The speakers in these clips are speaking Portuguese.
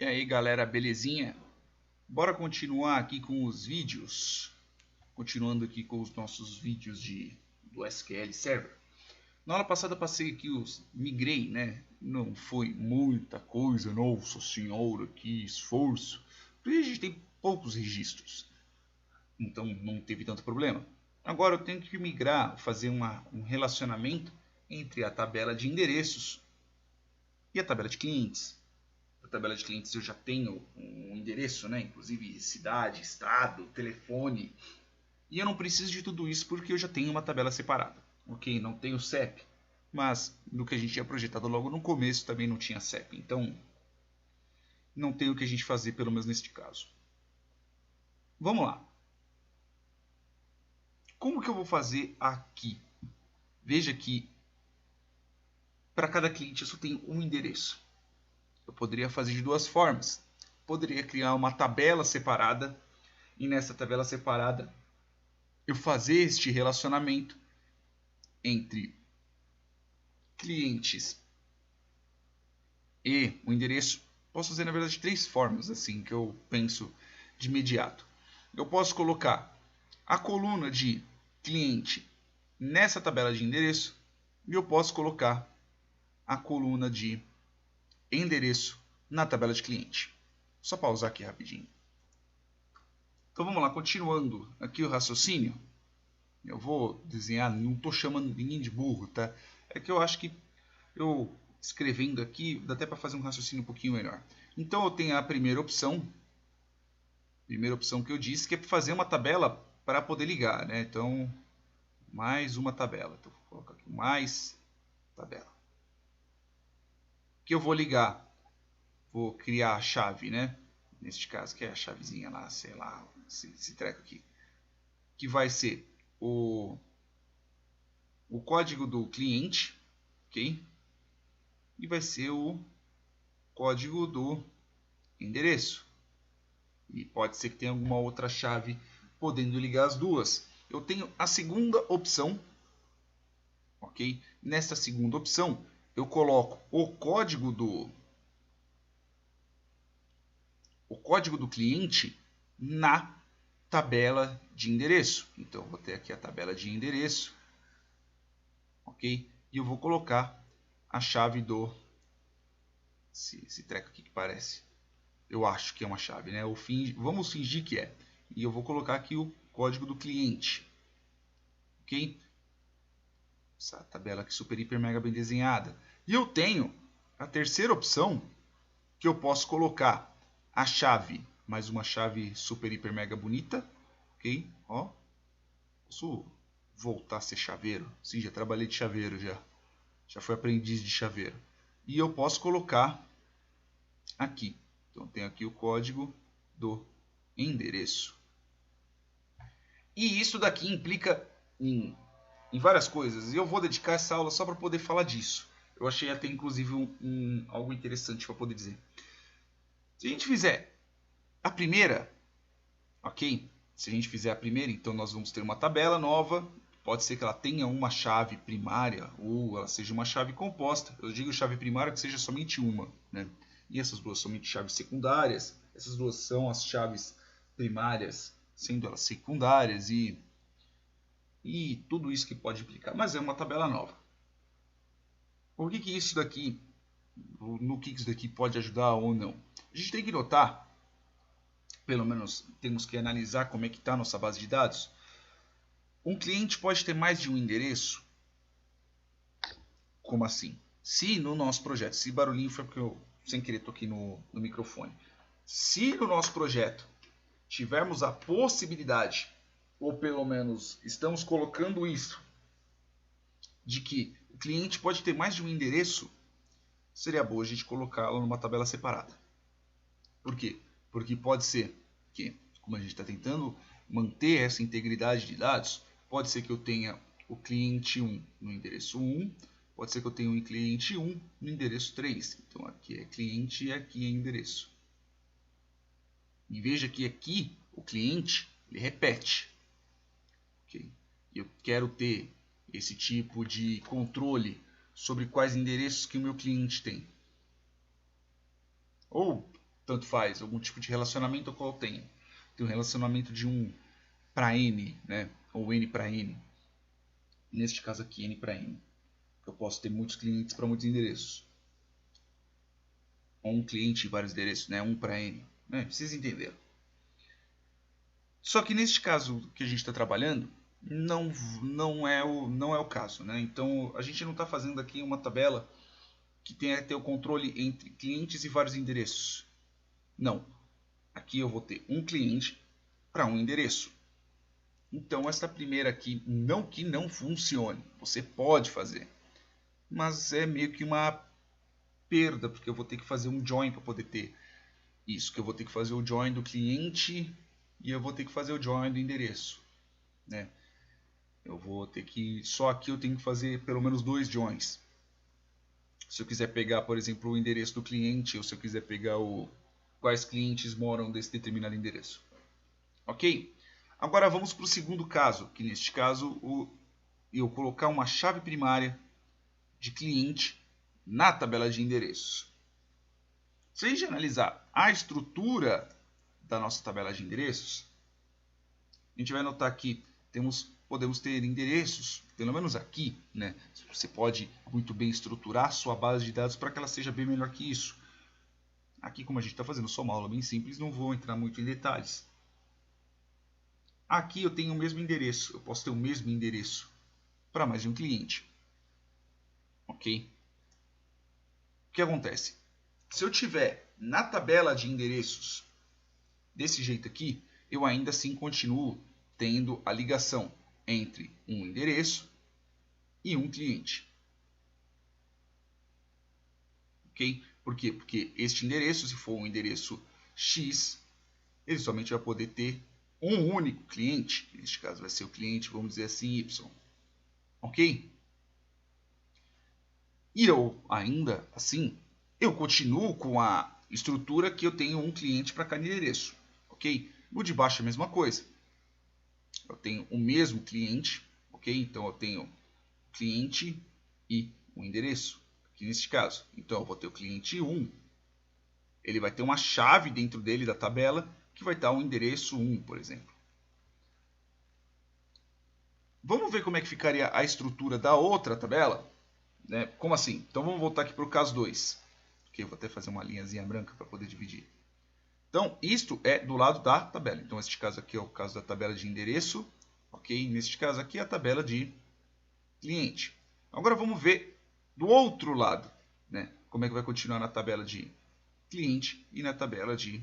E aí galera, belezinha? Bora continuar aqui com os vídeos. Continuando aqui com os nossos vídeos do SQL Server. Na aula passada passei aqui migrei, né? Não foi muita coisa, nossa senhora, que esforço. Porque a gente tem poucos registros, então não teve tanto problema. Agora eu tenho que migrar, fazer um relacionamento entre a tabela de endereços e a tabela de clientes. A tabela de clientes eu já tenho um endereço, né? Inclusive cidade, estado, telefone. E eu não preciso de tudo isso porque eu já tenho uma tabela separada. Ok, não tenho CEP, mas no que a gente tinha projetado logo no começo também não tinha CEP. Então não tem o que a gente fazer, pelo menos neste caso. Vamos lá. Como que eu vou fazer aqui? Veja que para cada cliente eu só tenho um endereço. Eu poderia fazer de duas formas. Poderia criar uma tabela separada e nessa tabela separada eu fazer este relacionamento entre clientes e o endereço. Posso fazer na verdade três formas assim que eu penso de imediato. Eu posso colocar a coluna de cliente nessa tabela de endereço e eu posso colocar a coluna de endereço na tabela de cliente. Só pausar aqui rapidinho. Então vamos lá, continuando aqui o raciocínio. Eu vou desenhar, não estou chamando ninguém de burro, tá? É que eu acho que eu escrevendo aqui dá até para fazer um raciocínio um pouquinho melhor. Então eu tenho a primeira opção que eu disse, que é fazer uma tabela para poder ligar, né? Então, mais uma tabela. Então vou colocar aqui mais tabela. Que eu vou ligar, vou criar a chave, né? Neste caso, que é a chavezinha lá, sei lá, esse treco aqui. Que vai ser o código do cliente, ok? E vai ser o código do endereço. E pode ser que tenha alguma outra chave podendo ligar as duas. Eu tenho a segunda opção, ok? Nessa segunda opção, eu coloco o código do cliente na tabela de endereço. Então, vou ter aqui a tabela de endereço, ok? E eu vou colocar a chave do... Esse treco aqui que parece. Eu acho que é uma chave, né? Vamos fingir que é. E eu vou colocar aqui o código do cliente. Ok? Essa tabela aqui super, hiper, mega bem desenhada. E eu tenho a terceira opção, que eu posso colocar a chave, mais uma chave super, hiper, mega bonita. Ok? Ó. Posso voltar a ser chaveiro? Sim, já trabalhei de chaveiro já. Já fui aprendiz de chaveiro. E eu posso colocar aqui. Então, tenho aqui o código do endereço. E isso daqui implica em várias coisas. E eu vou dedicar essa aula só para poder falar disso. Eu achei até, inclusive, algo interessante para poder dizer. Se a gente fizer a primeira, ok? Se a gente fizer a primeira, então nós vamos ter uma tabela nova. Pode ser que ela tenha uma chave primária ou ela seja uma chave composta. Eu digo chave primária que seja somente uma, né? E essas duas somente chaves secundárias. Essas duas são as chaves primárias, sendo elas secundárias e tudo isso que pode implicar. Mas é uma tabela nova. Por que isso daqui, no que isso daqui pode ajudar ou não? A gente tem que notar, pelo menos temos que analisar como é que está a nossa base de dados. Um cliente pode ter mais de um endereço? Como assim? Se no nosso projeto, esse barulhinho foi porque eu sem querer toquei no microfone. Se no nosso projeto tivermos a possibilidade, ou pelo menos estamos colocando isso, de que o cliente pode ter mais de um endereço, seria bom a gente colocá-lo numa tabela separada. Por quê? Porque pode ser que, como a gente está tentando manter essa integridade de dados, pode ser que eu tenha o cliente 1 no endereço 1, pode ser que eu tenha um cliente 1 no endereço 3. Então aqui é cliente e aqui é endereço. E veja que aqui o cliente ele repete. Okay? Eu quero ter esse tipo de controle sobre quais endereços que o meu cliente tem. Ou tanto faz, algum tipo de relacionamento qual eu tenho. Tem um relacionamento de 1 para N, né? Ou N para N. Neste caso aqui, N para N. Eu posso ter muitos clientes para muitos endereços. Ou um cliente e vários endereços, né? 1 para N. Né? Vocês entenderam. Só que neste caso que a gente está trabalhando, não é o caso. Né? Então, a gente não está fazendo aqui uma tabela que tenha que ter o controle entre clientes e vários endereços. Não. Aqui eu vou ter um cliente para um endereço. Então, essa primeira aqui, não que não funcione. Você pode fazer. Mas é meio que uma perda, porque eu vou ter que fazer um join para poder ter isso. Que eu vou ter que fazer o join do cliente e eu vou ter que fazer o join do endereço. Né? Eu vou ter que... Só aqui eu tenho que fazer pelo menos 2 joins. Se eu quiser pegar, por exemplo, o endereço do cliente, ou se eu quiser pegar quais clientes moram desse determinado endereço. Ok? Agora vamos para o segundo caso, que neste caso eu colocar uma chave primária de cliente na tabela de endereços. Se a gente analisar a estrutura da nossa tabela de endereços, a gente vai notar que podemos ter endereços, pelo menos aqui, né? Você pode muito bem estruturar sua base de dados para que ela seja bem melhor que isso. Aqui, como a gente está fazendo só uma aula bem simples, não vou entrar muito em detalhes. Aqui eu tenho o mesmo endereço, eu posso ter o mesmo endereço para mais de um cliente. Ok? O que acontece? Se eu tiver na tabela de endereços desse jeito aqui, eu ainda assim continuo tendo a ligação entre um endereço e um cliente. Ok? Por quê? Porque este endereço, se for um endereço X, ele somente vai poder ter um único cliente. Neste caso vai ser o cliente, vamos dizer assim, Y. Ok? E eu, ainda assim, eu continuo com a estrutura que eu tenho um cliente para cada endereço. Ok? No de baixo é a mesma coisa. Eu tenho o mesmo cliente. Ok? Então eu tenho cliente e o endereço. Aqui neste caso. Então eu vou ter o cliente 1. Ele vai ter uma chave dentro dele da tabela que vai dar o endereço 1, por exemplo. Vamos ver como é que ficaria a estrutura da outra tabela? Né? Como assim? Então vamos voltar aqui para o caso 2. Okay, eu vou até fazer uma linhazinha branca para poder dividir. Então, isto é do lado da tabela. Então, este caso aqui é o caso da tabela de endereço. Ok? Neste caso aqui é a tabela de cliente. Agora vamos ver do outro lado. Né? Como é que vai continuar na tabela de cliente e na tabela de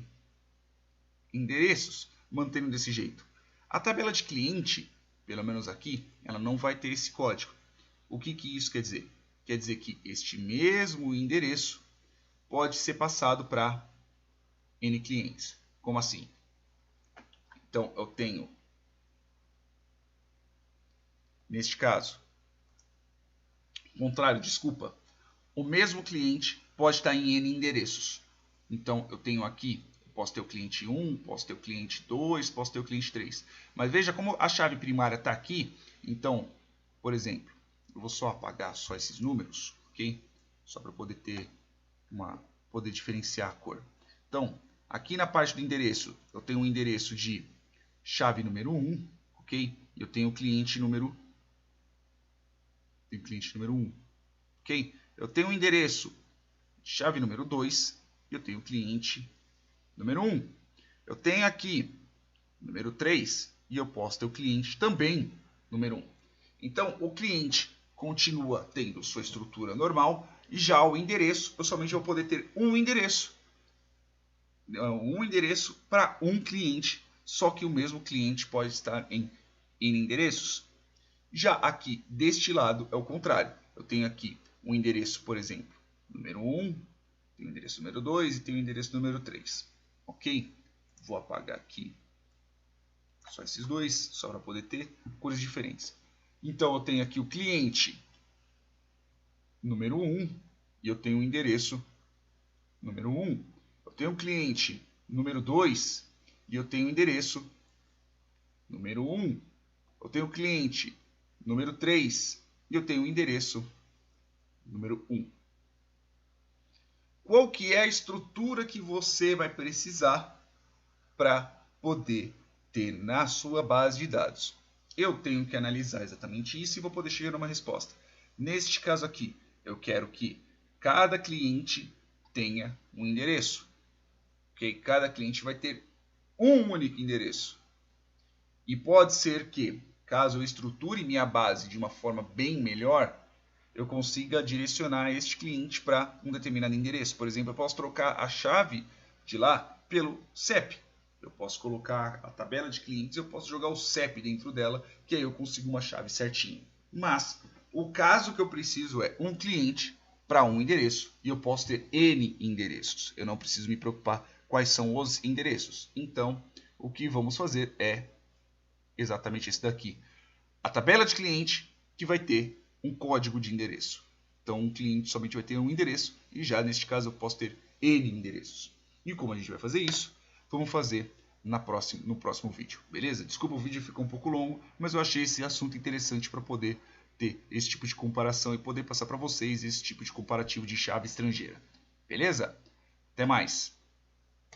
endereços, mantendo desse jeito. A tabela de cliente, pelo menos aqui, ela não vai ter esse código. O que isso quer dizer? Quer dizer que este mesmo endereço pode ser passado para N clientes. Como assim? Então, eu tenho, neste caso, contrário, desculpa, o mesmo cliente pode estar em N endereços. Então, eu tenho aqui, posso ter o cliente 1, posso ter o cliente 2, posso ter o cliente 3. Mas veja como a chave primária está aqui. Então, por exemplo, eu vou só apagar só esses números, ok? Só para poder ter poder diferenciar a cor. Então, aqui na parte do endereço, eu tenho um endereço de chave número 1, ok? Eu tenho o cliente número 1, ok? Eu tenho um endereço de chave número 2 e eu tenho o cliente número 1. Eu tenho aqui número 3 e eu posso ter o cliente também número 1. Então, o cliente continua tendo sua estrutura normal e já o endereço, eu somente vou poder ter um endereço para um cliente, só que o mesmo cliente pode estar em N endereços. Já aqui, deste lado, é o contrário. Eu tenho aqui um endereço, por exemplo, número 1, tenho o endereço número 2 e tenho o endereço número 3. Ok? Vou apagar aqui só esses dois, só para poder ter cores diferentes. Então, eu tenho aqui o cliente número 1 e eu tenho o endereço número 1. Eu tenho o cliente número 2 e eu tenho o endereço número 1. Eu tenho o cliente número 3 e eu tenho o endereço número 1. qual que é a estrutura que você vai precisar para poder ter na sua base de dados. Eu tenho que analisar exatamente isso e vou poder chegar a uma resposta. Neste caso aqui, eu quero que cada cliente tenha um endereço. Okay? Cada cliente vai ter um único endereço. E pode ser que, caso eu estruture minha base de uma forma bem melhor, eu consiga direcionar este cliente para um determinado endereço. Por exemplo, eu posso trocar a chave de lá pelo CEP. Eu posso colocar a tabela de clientes, eu posso jogar o CEP dentro dela, que aí eu consigo uma chave certinha. Mas o caso que eu preciso é um cliente para um endereço e eu posso ter N endereços. Eu não preciso me preocupar quais são os endereços. Então, o que vamos fazer é exatamente esse daqui. A tabela de cliente que vai ter um código de endereço. Então, um cliente somente vai ter um endereço e já neste caso eu posso ter N endereços. E como a gente vai fazer isso? Vamos fazer no próximo vídeo, beleza? Desculpa, o vídeo ficou um pouco longo, mas eu achei esse assunto interessante para poder ter esse tipo de comparação e poder passar para vocês esse tipo de comparativo de chave estrangeira. Beleza? Até mais!